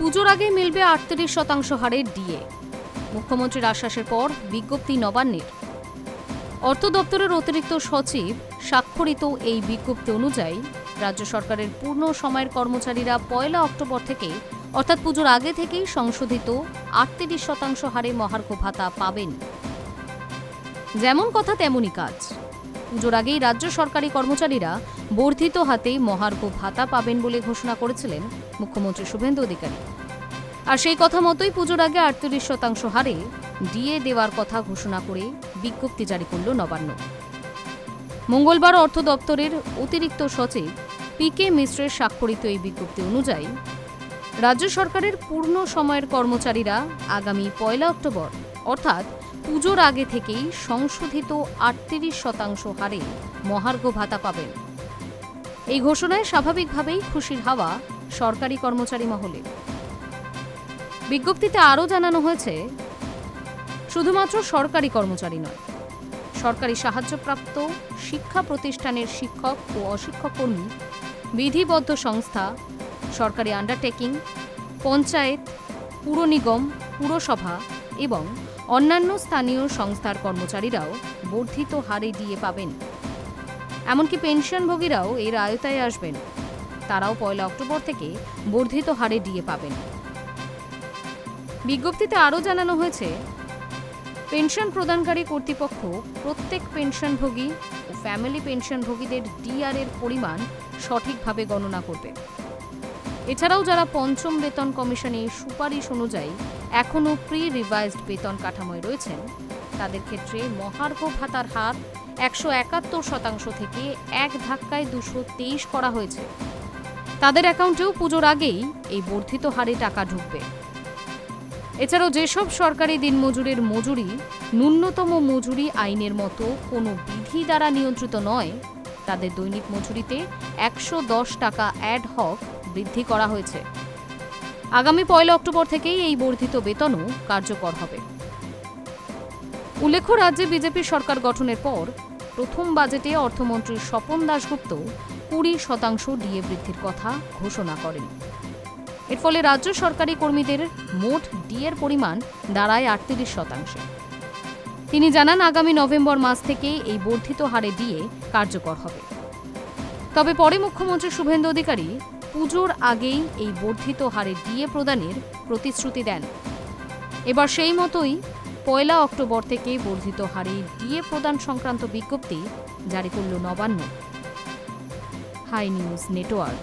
পুজোর আগে মিলবে ৩৮% হারে ডিএ। মুখ্যমন্ত্রীর আশ্বাসের পর বিজ্ঞপ্তি নবান্নের। অর্থ দপ্তরের অতিরিক্ত সচিব স্বাক্ষরিত এই বিজ্ঞপ্তি অনুযায়ী রাজ্য সরকারের পূর্ণ সময়ের কর্মচারীরা ১ অক্টোবর থেকে অর্থাৎ পুজোর আগে থেকেই সংশোধিত ৩৮% হারে মহার্ঘ ভাতা পাবেন। যেমন কথা তেমনই কাজ। পুজোর আগেই রাজ্য সরকারি কর্মচারীরা বর্ধিত হাতে মহার্ঘ ভাতা পাবেন বলে ঘোষণা করেছিলেন মুখ্যমন্ত্রী শুভেন্দু অধিকারী। আর সেই কথা মতোই পুজোর আগে ৩৮% হারে ডিএ দেওয়ার কথা ঘোষণা করে বিজ্ঞপ্তি জারি করল নবান্ন। মঙ্গলবার অর্থ দপ্তরের অতিরিক্ত সচিব পি.কে. মিশ্রের স্বাক্ষরিত এই বিজ্ঞপ্তি অনুযায়ী রাজ্য সরকারের পূর্ণ সময়ের কর্মচারীরা আগামী ১ অক্টোবর অর্থাৎ পুজোর আগে থেকেই সংশোধিত ৩৮% হারে মহার্ঘ ভাতা পাবেন। এই ঘোষণায় স্বাভাবিকভাবেই খুশির হাওয়া সরকারি কর্মচারী মহলে। বিজ্ঞপ্তিতে আরও জানানো হয়েছে, শুধুমাত্র সরকারি কর্মচারী নয়, সরকারি সাহায্যপ্রাপ্ত শিক্ষা প্রতিষ্ঠানের শিক্ষক ও অশিক্ষক কর্মী, বিধিবদ্ধ সংস্থা, সরকারি আন্ডারটেকিং, পঞ্চায়েত, পুর নিগম, পুরসভা এবং অন্যান্য স্থানীয় সংস্থার কর্মচারীরাও বর্ধিত হারে ডিএ পাবেন। এমনকি পেনশনভোগীরাও এর আওতায় আসবেন। তারাও ১ অক্টোবর থেকে বর্ধিত হারে ডিএ পাবেন। বিজ্ঞপ্তিতে আরও জানানো হয়েছে, পেনশন প্রদানকারী কর্তৃপক্ষ প্রত্যেক পেনশনভোগী ও ফ্যামিলি পেনশনভোগীদের ডিআর এর পরিমাণ সঠিকভাবে গণনা করবে। এছাড়াও যারা পঞ্চম বেতন কমিশনের সুপারিশ অনুযায়ী এখনও প্রি রিভাইজড বেতন কাঠামোয় রয়েছেন, তাদের ক্ষেত্রে মহার্ঘ ভাতার হার ১৭১% থেকে এক ধাক্কায় ২২৩ করা হয়েছে। তাদের অ্যাকাউন্টেও পুজোর আগেই এই বর্ধিত হারে টাকা ঢুকবে। এছাড়াও যেসব সরকারি দিনমজুরের মজুরি ন্যূনতম মজুরি আইনের মতো কোনো বিধি দ্বারা নিয়ন্ত্রিত নয়, তাদের দৈনিক মজুরিতে ১১০ টাকা অ্যাড হক বৃদ্ধি করা হয়েছে। আগামী ১ অক্টোবর থেকেই এই বর্ধিত বেতনও কার্যকর হবে। উল্লেখ্য, রাজ্যে বিজেপি সরকার গঠনের পর প্রথম বাজেটে অর্থমন্ত্রী স্বপন দাশগুপ্ত ২০% ডিএ বৃদ্ধির কথা ঘোষণা করেন। এর ফলে রাজ্য সরকারি কর্মীদের মোট ডিএর পরিমাণ দাঁড়ায় ৩৮%। তিনি জানান, আগামী নভেম্বর মাস থেকে এই বর্ধিত হারে ডিএ কার্যকর হবে। তবে পরে মুখ্যমন্ত্রী শুভেন্দু অধিকারী পুজোর আগেই এই বর্ধিত হারে ডিএ প্রদানের প্রতিশ্রুতি দেন। এবার সেই মতোই ১ অক্টোবর থেকে বর্ধিত হারে ডিএ প্রদান সংক্রান্ত বিজ্ঞপ্তি জারি করল নবান্ন। High news network.